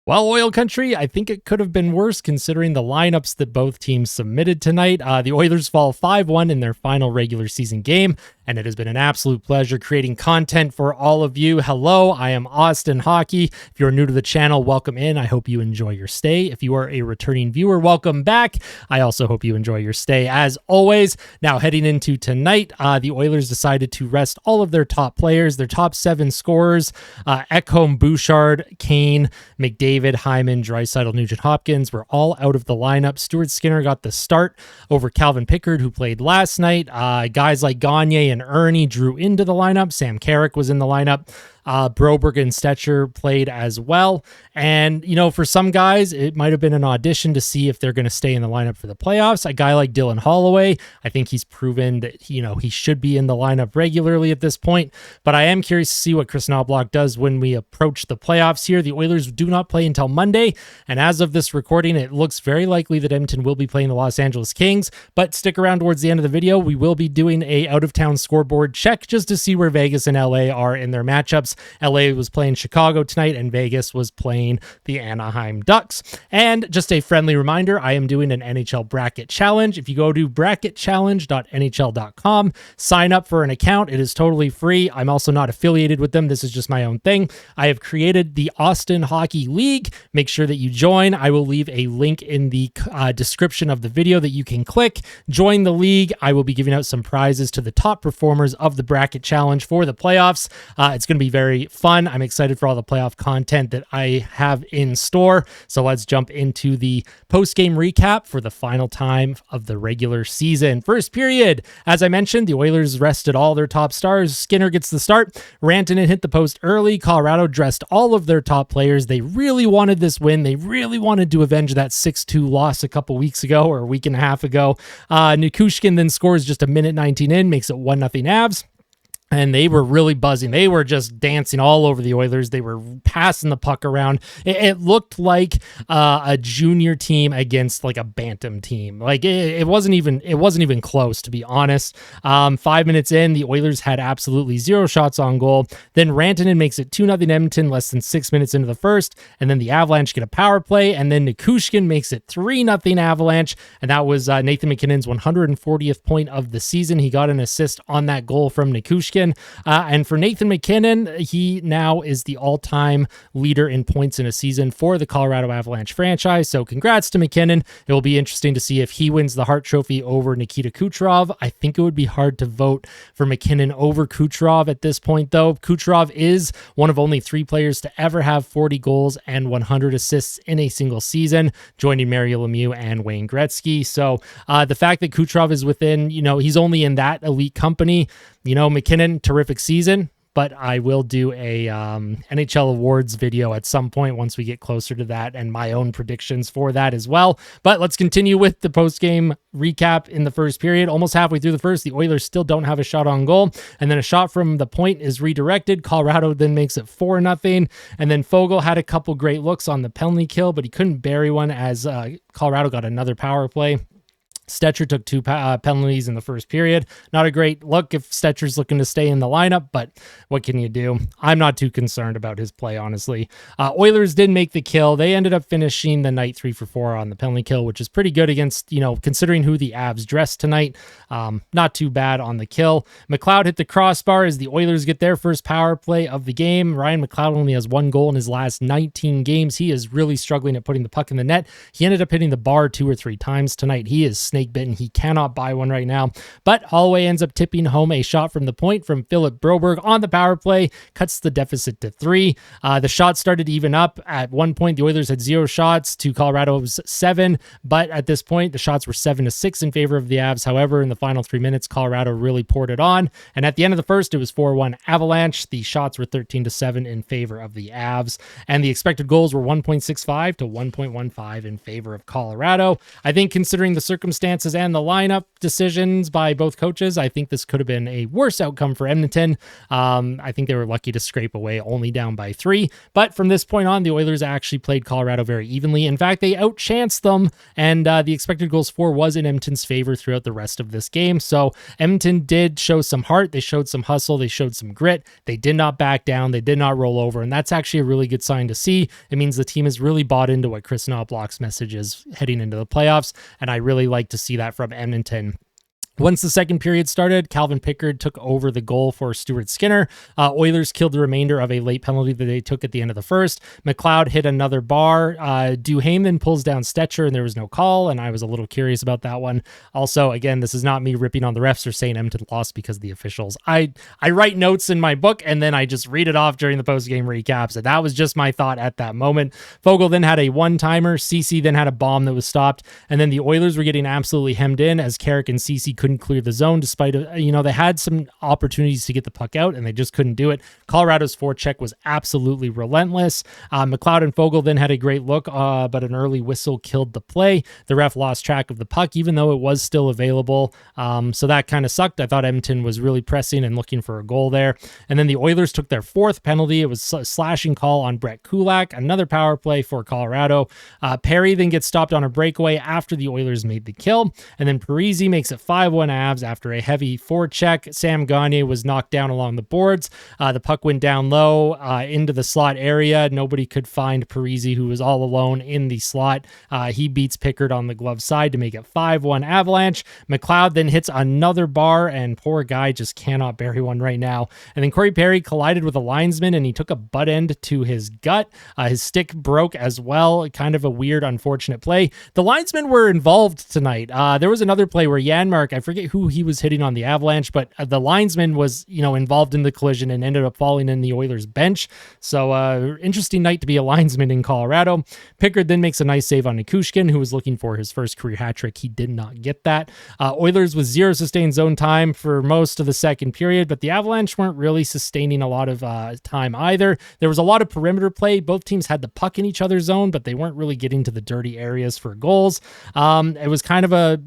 Well, Oil Country, I think it could have been worse considering the lineups that both teams submitted tonight. The Oilers fall 5-1 in their final regular season game, and it has been an absolute pleasure creating content for all of you. Hello, I am Austin Hockey. If you're new to the channel, welcome in. I hope you enjoy your stay. If you are a returning viewer, welcome back. I also hope you enjoy your stay as always. Now, heading into tonight, the Oilers decided to rest all of their top players, their top 7 scorers, Ekholm, Bouchard, Kane, McDavid, Hyman, Draisaitl, Nugent-Hopkins were all out of the lineup. Stuart Skinner got the start over Calvin Pickard, who played last night. Guys like Gagne and Ernie drew into the lineup. Sam Carrick was in the lineup. Broberg and Stetcher played as well. And, you know, for some guys, it might have been an audition to see if they're going to stay in the lineup for the playoffs. A guy like Dylan Holloway, I think he's proven that, you know, he should be in the lineup regularly at this point. But I am curious to see what Kris Knoblauch does when we approach the playoffs here. The Oilers do not play until Monday. And as of this recording, it looks very likely that Edmonton will be playing the Los Angeles Kings. But stick around towards the end of the video. We will be doing a out-of-town scoreboard check just to see where Vegas and LA are in their matchups. LA was playing Chicago tonight, and Vegas was playing the Anaheim Ducks. And just a friendly reminder, I am doing an NHL bracket challenge. If you go to bracketchallenge.nhl.com, sign up for an account. It is totally free. I'm also not affiliated with them. This is just my own thing. I have created the Austin Hockey League. Make sure that you join. I will leave a link in the description of the video that you can click. Join the league. I will be giving out some prizes to the top performers of the bracket challenge for the playoffs. It's going to be very fun. I'm excited for all the playoff content that I have in store. So let's jump into the post-game recap for the final time of the regular season. First period, as I mentioned, the Oilers rested all their top stars. Skinner gets the start. Rantanen hit the post early. Colorado dressed all of their top players. They really wanted this win. They really wanted to avenge that 6-2 loss a couple weeks ago or a week and a half ago. Nikushkin then scores just a minute 19 in, makes it 1-0 Avs. And they were really buzzing. They were just dancing all over the Oilers. They were passing the puck around. It looked like a junior team against like a bantam team. Like it wasn't even close, to be honest. 5 minutes in, the Oilers had absolutely 0 shots on goal. Then Rantanen makes it 2-0 Edmonton less than 6 minutes into the first. And then the Avalanche get a power play. And then Nikushkin makes it 3-0 Avalanche. And that was Nathan MacKinnon's 140th point of the season. He got an assist on that goal from Nikushkin. And for Nathan MacKinnon, he now is the all-time leader in points in a season for the Colorado Avalanche franchise. So congrats to MacKinnon. It will be interesting to see if he wins the Hart Trophy over Nikita Kucherov. I think it would be hard to vote for MacKinnon over Kucherov at this point, though. Kucherov is one of only 3 players to ever have 40 goals and 100 assists in a single season, joining Mario Lemieux and Wayne Gretzky. So the fact that Kucherov is within, you know, he's only in that elite company. You know, MacKinnon, terrific season, but I will do a NHL awards video at some point once we get closer to that and my own predictions for that as well. But let's continue with the post-game recap in the first period. Almost halfway through the first, the Oilers still don't have a shot on goal, and then a shot from the point is redirected. Colorado then makes it 4-0, and then Foegele had a couple great looks on the penalty kill, but he couldn't bury one as Colorado got another power play. Stetcher took 2 penalties in the first period. Not a great look if Stetcher's looking to stay in the lineup, but what can you do? I'm not too concerned about his play, honestly. Oilers did make the kill. They ended up finishing the night 3 for 4 on the penalty kill, which is pretty good against, you know, considering who the Avs dressed tonight. Not too bad on the kill. McLeod hit the crossbar as the Oilers get their first power play of the game. Ryan McLeod only has 1 goal in his last 19 games. He is really struggling at putting the puck in the net. He ended up hitting the bar 2 or 3 times tonight. He is snake bitten. He cannot buy one right now. But Holloway ends up tipping home a shot from the point from Philip Broberg on the power play, cuts the deficit to 3. The shots started to even up. At one point, the Oilers had 0 shots to Colorado's 7, but at this point, the shots were 7-6 in favor of the Avs. However, in the final 3 minutes, Colorado really poured it on. And at the end of the first, it was 4-1 Avalanche. The shots were 13-7 in favor of the Avs. And the expected goals were 1.65 to 1.15 in favor of Colorado. I think considering the circumstances, circumstances and the lineup decisions by both coaches, I think this could have been a worse outcome for Edmonton. I think they were lucky to scrape away only down by 3. But from this point on, the Oilers actually played Colorado very evenly. In fact, they outchanced them, and the expected goals for was in Edmonton's favor throughout the rest of this game. So Edmonton did show some heart. They showed some hustle. They showed some grit. They did not back down. They did not roll over. And that's actually a really good sign to see. It means the team has really bought into what Kris Knoblauch's message is heading into the playoffs. And I really like to see that from Edmonton. Once the second period started, Calvin Pickard took over the goal for Stuart Skinner. Oilers killed the remainder of a late penalty that they took at the end of the first. McLeod hit another bar. Duhaime then pulls down Stetcher, and there was no call, and I was a little curious about that one. Also, again, this is not me ripping on the refs or saying Edmonton lost because of the officials. I write notes in my book, and then I just read it off during the post-game recaps, and that was just my thought at that moment. Fogle then had a one-timer. Ceci then had a bomb that was stopped, and then the Oilers were getting absolutely hemmed in as Carrick and Ceci couldn't clear the zone despite, they had some opportunities to get the puck out and they just couldn't do it. Colorado's forecheck was absolutely relentless. McLeod and Fogle then had a great look, but an early whistle killed the play. The ref lost track of the puck, even though it was still available. So that kind of sucked. I thought Edmonton was really pressing and looking for a goal there. And then the Oilers took their fourth penalty. It was a slashing call on Brett Kulak, another power play for Colorado. Perry then gets stopped on a breakaway after the Oilers made the kill. And then Parisi makes it 5-1 Avs after a heavy forecheck. Sam Gagner was knocked down along the boards. The puck went down low into the slot area. Nobody could find Parisi, who was all alone in the slot. He beats Pickard on the glove side to make it 5-1 Avalanche. McLeod then hits another bar, and poor guy just cannot bury one right now. And then Corey Perry collided with a linesman, and he took a butt end to his gut. His stick broke as well. Kind of a weird, unfortunate play. The linesmen were involved tonight. There was another play where Janmark, I forget who he was hitting on the Avalanche, but the linesman was, involved in the collision and ended up falling in the Oilers bench. So interesting night to be a linesman in Colorado. Pickard then makes a nice save on Nikushkin, who was looking for his first career hat trick. He did not get that. Oilers with 0 sustained zone time for most of the second period, but the Avalanche weren't really sustaining a lot of time either. There was a lot of perimeter play. Both teams had the puck in each other's zone, but they weren't really getting to the dirty areas for goals. It was kind of a,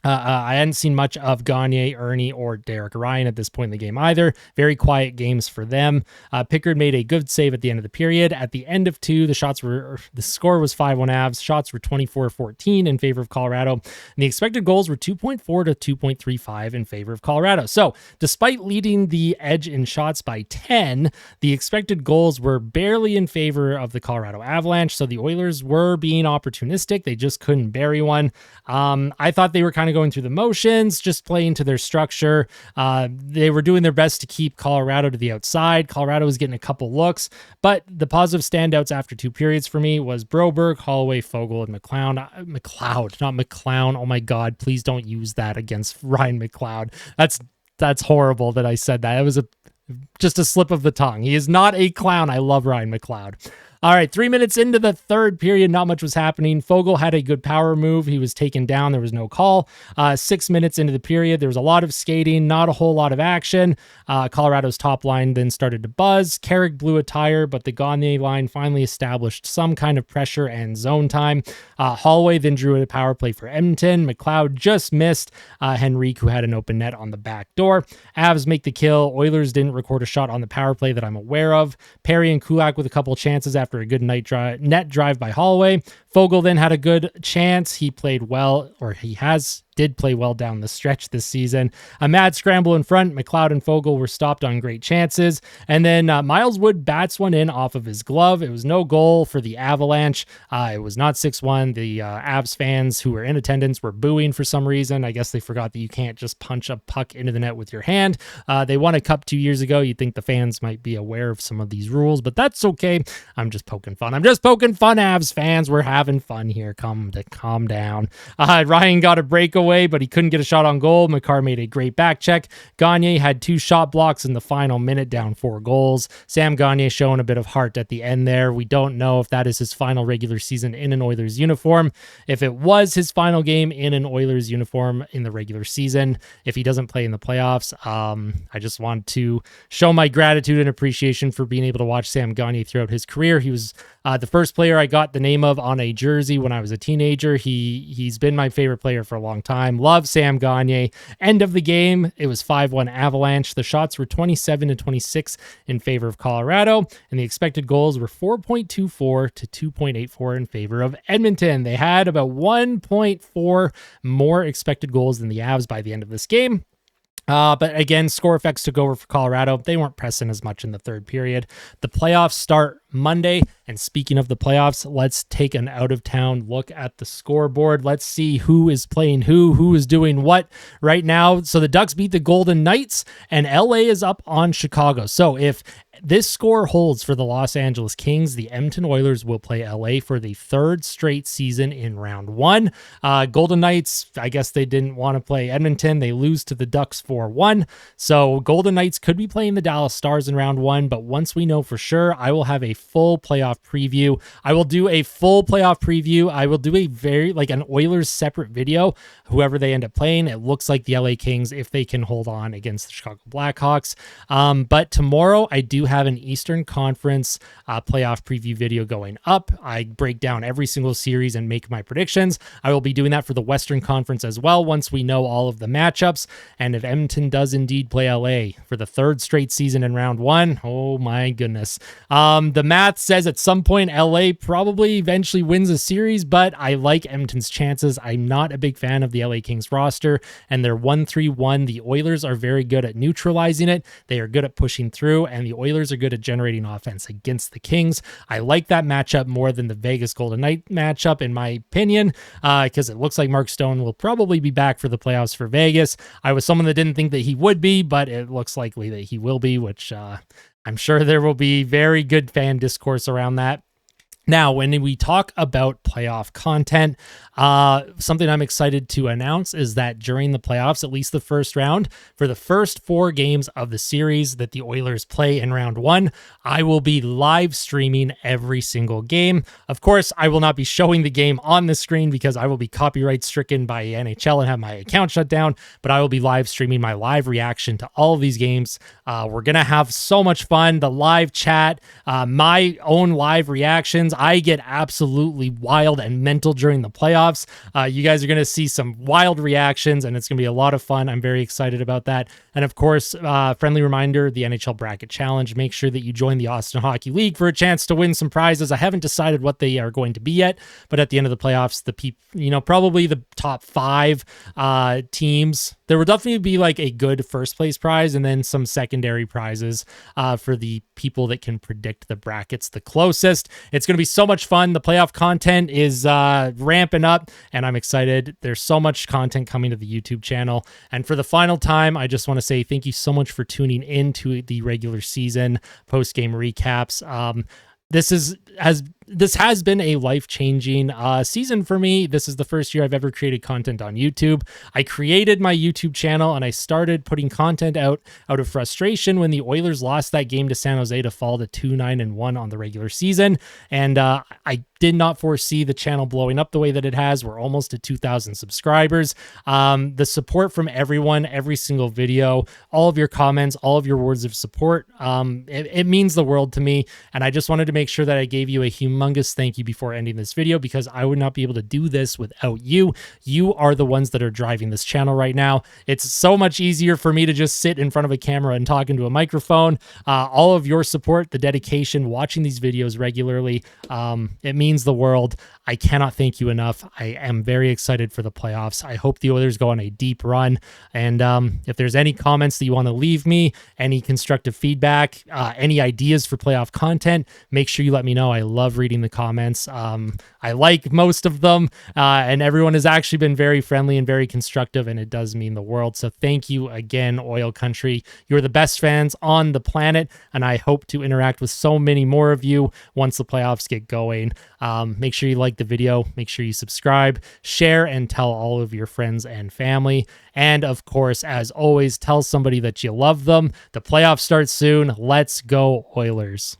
I hadn't seen much of Gagner, Ernie, or Derek Ryan at this point in the game either. Very quiet games for them. Pickard made a good save at the end of the period. At the end of 2, the score was 5-1 Avs. Shots were 24-14 in favor of Colorado. And the expected goals were 2.4 to 2.35 in favor of Colorado. So despite leading the edge in shots by 10, the expected goals were barely in favor of the Colorado Avalanche. So the Oilers were being opportunistic. They just couldn't bury one. I thought they were kind of going through the motions, just playing to their structure. They were doing their best to keep Colorado to the outside. Colorado was getting a couple looks, but the positive standouts after 2 periods for me was Broberg, Holloway, Fogle, and McLeod, not McClown. Oh my God, please don't use that against Ryan McLeod. That's horrible that I said that. It was just a slip of the tongue. He is not a clown. I love Ryan McLeod. All right, 3 minutes into the third period, not much was happening. Fogle had a good power move. He was taken down. There was no call. 6 minutes into the period, there was a lot of skating, not a whole lot of action. Colorado's top line then started to buzz. Carrick blew a tire, but the Gagner line finally established some kind of pressure and zone time. Holloway then drew a power play for Edmonton. McLeod just missed Henrique, who had an open net on the back door. Avs make the kill. Oilers didn't record a shot on the power play that I'm aware of. Perry and Kulak with a couple chances after a good net drive by Holloway. Fogle then had a good chance. He played well, or did play well down the stretch this season. A mad scramble in front. McLeod and Fogle were stopped on great chances. And then Miles Wood bats one in off of his glove. It was no goal for the Avalanche. It was not 6-1. The Avs fans who were in attendance were booing for some reason. I guess they forgot that you can't just punch a puck into the net with your hand. They won a cup 2 years ago. You'd think the fans might be aware of some of these rules, but that's okay. I'm just poking fun. Avs fans. We're having fun here. Calm down. Ryan got a breakaway, but he couldn't get a shot on goal. Makar made a great back check. Gagner had 2 shot blocks in the final minute, down 4 goals. Sam Gagner showing a bit of heart at the end there. We don't know if that is his final regular season in an Oilers uniform. If it was his final game in an Oilers uniform in the regular season, if he doesn't play in the playoffs, I just want to show my gratitude and appreciation for being able to watch Sam Gagner throughout his career. He was The first player I got the name of on a jersey when I was a teenager. He's been my favorite player for a long time. Love Sam Gagner. End of the game, it was 5-1 Avalanche. The shots were 27-26 in favor of Colorado, and the expected goals were 4.24 to 2.84 in favor of Edmonton. They had about 1.4 more expected goals than the Avs by the end of this game. But again, score effects took over for Colorado. They weren't pressing as much in the third period. The playoffs start Monday. And speaking of the playoffs, let's take an out-of-town look at the scoreboard. Let's see who is playing who is doing what right now. So the Ducks beat the Golden Knights, and LA is up on Chicago. So if this score holds for the Los Angeles Kings, the Edmonton Oilers will play LA for the third straight season in round one. Golden Knights, I guess they didn't want to play Edmonton. They lose to the Ducks 4-1. So Golden Knights could be playing the Dallas Stars in round one, but once we know for sure, I will have a full playoff preview. I will do a full playoff preview. I will do a an Oilers separate video, whoever they end up playing. It looks like the LA Kings, if they can hold on against the Chicago Blackhawks. But tomorrow I do have an Eastern Conference playoff preview video going up. I break down every single series and make my predictions. I will be doing that for the Western Conference as well once we know all of the matchups. And if Edmonton does indeed play LA for the third straight season in round one, oh my goodness. The math says at some point LA probably eventually wins a series, but I like Edmonton's chances. I'm not a big fan of the LA Kings roster, and they're 1-3-1. The Oilers are very good at neutralizing it. They are good at pushing through, and the Oilers are good at generating offense against the Kings. I like that matchup more than the Vegas Golden Knight matchup, in my opinion, because it looks like Mark Stone will probably be back for the playoffs for Vegas. I was someone that didn't think that he would be, but it looks likely that he will be, which I'm sure there will be very good fan discourse around that. Now, when we talk about playoff content, something I'm excited to announce is that during the playoffs, at least the first round, for the first 4 games of the series that the Oilers play in round one, I will be live streaming every single game. Of course, I will not be showing the game on the screen because I will be copyright stricken by NHL and have my account shut down, but I will be live streaming my live reaction to all of these games. We're going to have so much fun. The live chat, my own live reactions. I get absolutely wild and mental during the playoffs. You guys are going to see some wild reactions, and it's going to be a lot of fun. I'm very excited about that. And of course, friendly reminder, the NHL Bracket Challenge. Make sure that you join the Austin Hockey League for a chance to win some prizes. I haven't decided what they are going to be yet, but at the end of the playoffs, probably the top 5 teams, there will definitely be like a good first place prize and then some secondary prizes for the people that can predict the brackets the closest. It's going to be so much fun. The playoff content is ramping up, and I'm excited. There's so much content coming to the YouTube channel. And for the final time, I just want to say thank you so much for tuning in to the regular season post-game recaps. This has been a life-changing season for me. This is the first year I've ever created content on YouTube. I created my YouTube channel and I started putting content out of frustration when the Oilers lost that game to San Jose to fall to 2-9-1 on the regular season. And I did not foresee the channel blowing up the way that it has. We're almost at 2,000 subscribers. The support from everyone, every single video, all of your comments, all of your words of support, it means the world to me. And I just wanted to make sure that I gave you a humongous thank you before ending this video, because I would not be able to do this without you. You are the ones that are driving this channel right now. It's so much easier for me to just sit in front of a camera and talk into a microphone. All of your support, the dedication, watching these videos regularly, it means the world. I cannot thank you enough. I am very excited for the playoffs. I hope the Oilers go on a deep run. And if there's any comments that you want to leave me, any constructive feedback, any ideas for playoff content, make sure you let me know. I love reading the comments. I like most of them, and everyone has actually been very friendly and very constructive, and it does mean the world. So thank you again, Oil Country. You're the best fans on the planet, and I hope to interact with so many more of you once the playoffs get going. Make sure you like the video, make sure you subscribe, share, and tell all of your friends and family. And of course, as always, tell somebody that you love them. The playoffs start soon. Let's go, Oilers.